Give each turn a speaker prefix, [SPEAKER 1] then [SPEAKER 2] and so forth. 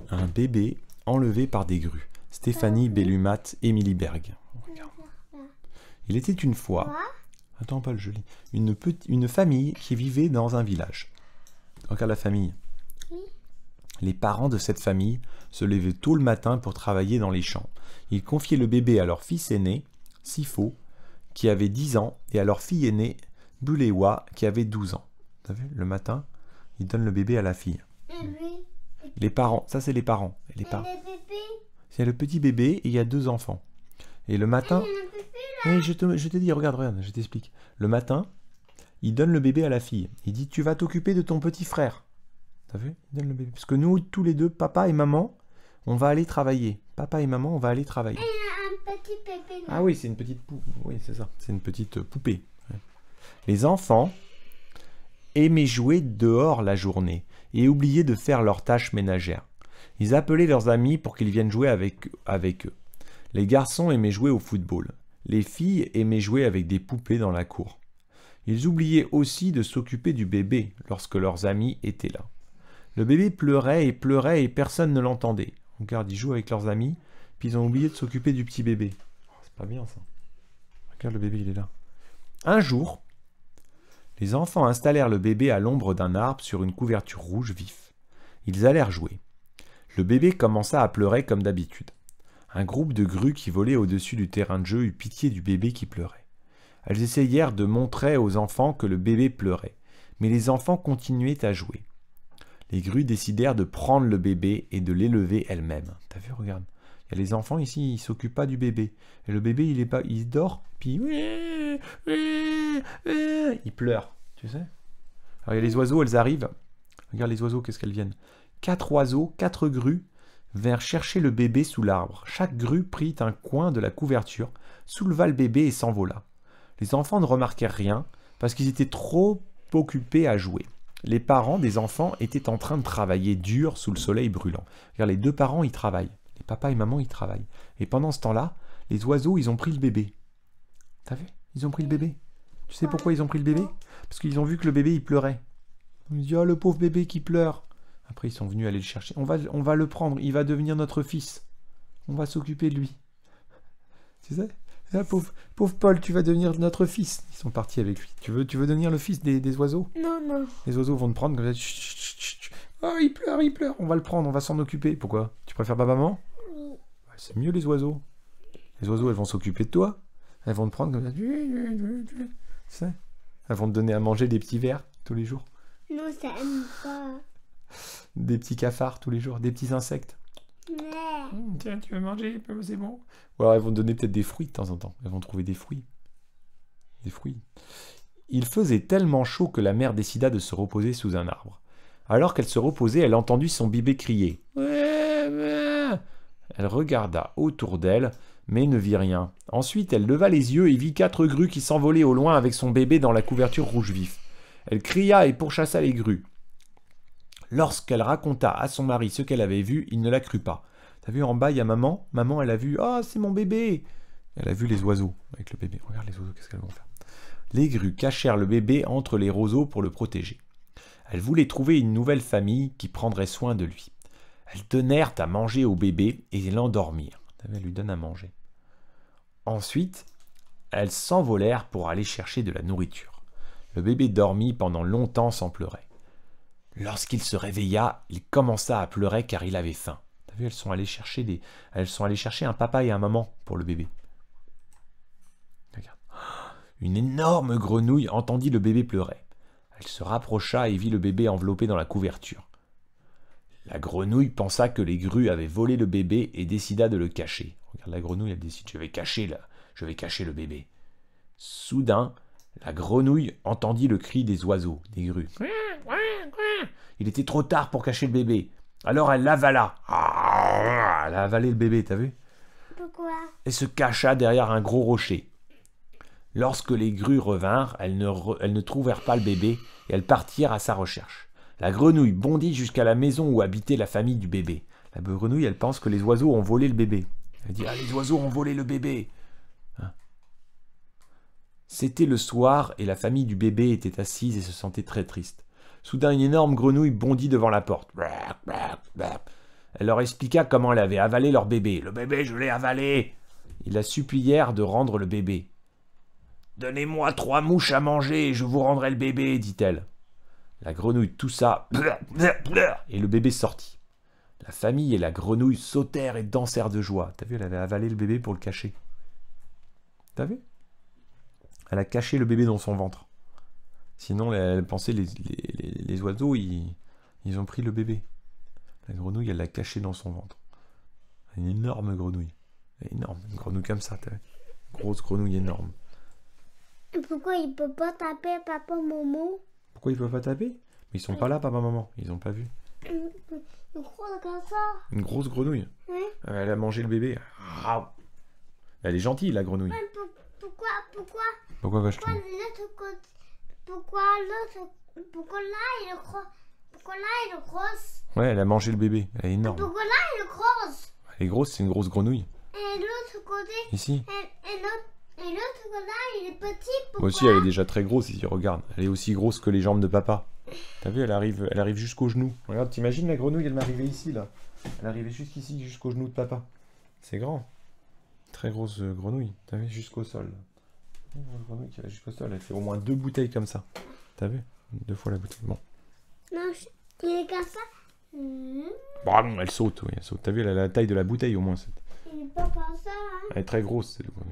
[SPEAKER 1] Un bébé enlevé par des grues. Stéphanie Bellumat, Émilie Berg. Regarde. Il était une fois, attends pas le joli, une famille qui vivait dans un village. Regarde la famille. Les parents de cette famille se levaient tôt le matin pour travailler dans les champs. Ils confiaient le bébé à leur fils aîné, Sifo, qui avait 10 ans, et à leur fille aînée, Bulewa, qui avait 12 ans. T'as vu, le matin, ils donnent le bébé à la fille. Les parents, ça c'est les parents. Et les parents. C'est le petit bébé et il y a 2 enfants. Et le matin... Oui, je te dis, regarde, je t'explique. Le matin, il donne le bébé à la fille. Il dit, tu vas t'occuper de ton petit frère. T'as vu? Il donne le bébé. Parce que nous, tous les deux, papa et maman, on va aller travailler. Papa et maman, on va aller travailler.
[SPEAKER 2] Il y a un petit bébé là.
[SPEAKER 1] Ah oui, c'est une petite poupée. Oui, c'est ça. C'est une petite poupée. Les enfants aimaient jouer dehors la journée et oubliaient de faire leurs tâches ménagères. Ils appelaient leurs amis pour qu'ils viennent jouer avec eux. Les garçons aimaient jouer au football. Les filles aimaient jouer avec des poupées dans la cour. Ils oubliaient aussi de s'occuper du bébé lorsque leurs amis étaient là. Le bébé pleurait et personne ne l'entendait. Regarde, ils jouent avec leurs amis, puis ils ont oublié de s'occuper du petit bébé. Oh, c'est pas bien ça. Regarde, le bébé, il est là. Un jour, les enfants installèrent le bébé à l'ombre d'un arbre sur une couverture rouge vif. Ils allèrent jouer. Le bébé commença à pleurer comme d'habitude. Un groupe de grues qui volaient au-dessus du terrain de jeu eut pitié du bébé qui pleurait. Elles essayèrent de montrer aux enfants que le bébé pleurait, mais les enfants continuaient à jouer. Les grues décidèrent de prendre le bébé et de l'élever elles-mêmes. T'as vu, regarde. Il y a les enfants ici, ils ne s'occupent pas du bébé. Et le bébé, il dort, puis il pleure, tu sais. Alors il y a les oiseaux, elles arrivent. Regarde les oiseaux, qu'est-ce qu'elles viennent. 4 oiseaux, 4 grues, vinrent chercher le bébé sous l'arbre. Chaque grue prit un coin de la couverture, souleva le bébé et s'envola. Les enfants ne remarquèrent rien, parce qu'ils étaient trop occupés à jouer. Les parents des enfants étaient en train de travailler dur sous le soleil brûlant. Regarde, les 2 parents, ils travaillent. Les papas et maman, ils travaillent. Et pendant ce temps-là, les oiseaux, ils ont pris le bébé. T'as vu? Ils ont pris le bébé. Tu sais pourquoi ils ont pris le bébé? Parce qu'ils ont vu que le bébé, il pleurait. Ils ont dit, oh, le pauvre bébé qui pleure. Après, ils sont venus aller le chercher. On va le prendre, il va devenir notre fils. On va s'occuper de lui. Tu sais? Ah, pauvre Paul, tu vas devenir notre fils. Ils sont partis avec lui. Tu veux devenir le fils des oiseaux?
[SPEAKER 2] Non.
[SPEAKER 1] Les oiseaux vont te prendre comme ça. Chut, chut, chut, chut. Oh, il pleure. On va le prendre, on va s'en occuper. Pourquoi? Tu préfères papa-maman?
[SPEAKER 2] Oui.
[SPEAKER 1] C'est mieux les oiseaux. Les oiseaux, elles vont s'occuper de toi. Elles vont te prendre comme ça. Tu sais? Elles vont te donner à manger des petits vers tous les jours.
[SPEAKER 2] Non, ça aime pas.
[SPEAKER 1] Des petits cafards tous les jours, des petits insectes.
[SPEAKER 2] Mais...
[SPEAKER 1] Tiens, tu veux manger? C'est bon. Ou alors elles vont te donner peut-être des fruits de temps en temps. Elles vont trouver des fruits. Des fruits. Il faisait tellement chaud que la mère décida de se reposer sous un arbre. Alors qu'elle se reposait, elle entendit son bébé crier. Elle regarda autour d'elle, mais ne vit rien. Ensuite, elle leva les yeux et vit 4 grues qui s'envolaient au loin avec son bébé dans la couverture rouge vif. Elle cria et pourchassa les grues. Lorsqu'elle raconta à son mari ce qu'elle avait vu, il ne la crut pas. T'as vu en bas, il y a maman. Maman, elle a vu, ah, c'est mon bébé. Elle a vu les oiseaux avec le bébé. Regarde les oiseaux, qu'est-ce qu'elles vont faire. Les grues cachèrent le bébé entre les roseaux pour le protéger. Elles voulaient trouver une nouvelle famille qui prendrait soin de lui. Elles donnèrent à manger au bébé et l'endormirent. Elle lui donne à manger. Ensuite, elles s'envolèrent pour aller chercher de la nourriture. Le bébé dormit pendant longtemps sans pleurer. Lorsqu'il se réveilla, il commença à pleurer car il avait faim. T'as vu, elles sont allées chercher un papa et un maman pour le bébé. Regarde. Une énorme grenouille entendit le bébé pleurer. Elle se rapprocha et vit le bébé enveloppé dans la couverture. La grenouille pensa que les grues avaient volé le bébé et décida de le cacher. Regarde, la grenouille, elle décide, je vais cacher le bébé. Soudain, la grenouille entendit le cri des oiseaux, des grues. Il était trop tard pour cacher le bébé. Alors elle l'avala. Elle a avalé le bébé, t'as vu?
[SPEAKER 2] Pourquoi?
[SPEAKER 1] Et se cacha derrière un gros rocher. Lorsque les grues revinrent, elles ne trouvèrent pas le bébé et elles partirent à sa recherche. La grenouille bondit jusqu'à la maison où habitait la famille du bébé. La grenouille, elle pense que les oiseaux ont volé le bébé. Elle dit, ah, les oiseaux ont volé le bébé. Hein? C'était le soir et la famille du bébé était assise et se sentait très triste. Soudain, une énorme grenouille bondit devant la porte. Bah, elle leur expliqua comment elle avait avalé leur bébé. Le bébé, je l'ai avalé. Ils la supplièrent de rendre le bébé. Donnez-moi 3 mouches à manger et je vous rendrai le bébé, dit-elle. La grenouille toussa et le bébé sortit. La famille et la grenouille sautèrent et dansèrent de joie. T'as vu, elle avait avalé le bébé pour le cacher. T'as vu? Elle a caché le bébé dans son ventre. Sinon, elle pensait les oiseaux, ils ont pris le bébé. La grenouille, elle l'a caché dans son ventre. Une énorme grenouille. Énorme, une grenouille comme ça, t'as vu? Grosse grenouille énorme.
[SPEAKER 2] Pourquoi il peut pas taper papa Momo?
[SPEAKER 1] Pourquoi ils peuvent pas taper? Mais ils sont pas là, papa, maman. Ils ont pas vu.
[SPEAKER 2] Il croit comme ça.
[SPEAKER 1] Une grosse grenouille.
[SPEAKER 2] Oui.
[SPEAKER 1] Elle a mangé le bébé. Elle est gentille, la grenouille.
[SPEAKER 2] Mais pourquoi
[SPEAKER 1] Pourquoi va-je
[SPEAKER 2] l'autre côté? Pourquoi là il est gros? Pourquoi là il est grosse?
[SPEAKER 1] Ouais, elle a mangé le bébé. Elle est énorme.
[SPEAKER 2] Pourquoi là il est grosse?
[SPEAKER 1] Elle est grosse, c'est une grosse grenouille.
[SPEAKER 2] Et l'autre côté?
[SPEAKER 1] Ici.
[SPEAKER 2] Et l'autre côté il est petit. Pourquoi?
[SPEAKER 1] Moi aussi, elle est déjà très grosse ici, regarde. Elle est aussi grosse que les jambes de papa. T'as vu, elle arrive jusqu'au genou. Regarde, t'imagines la grenouille, elle m'arrivait ici, là. Elle arrivait jusqu'ici, jusqu'au genou de papa. C'est grand. Très grosse grenouille. T'as vu, jusqu'au sol. Une grosse grenouille qui va jusqu'au sol. Elle fait au moins 2 bouteilles comme ça. T'as vu? 2 fois la bouteille. Bon.
[SPEAKER 2] Non, il est comme ça.
[SPEAKER 1] Bon, elle saute, oui, elle saute. T'as vu, elle a la taille de la bouteille au moins.
[SPEAKER 2] Il est pas comme ça. Hein.
[SPEAKER 1] Elle est très grosse, cette grenouille.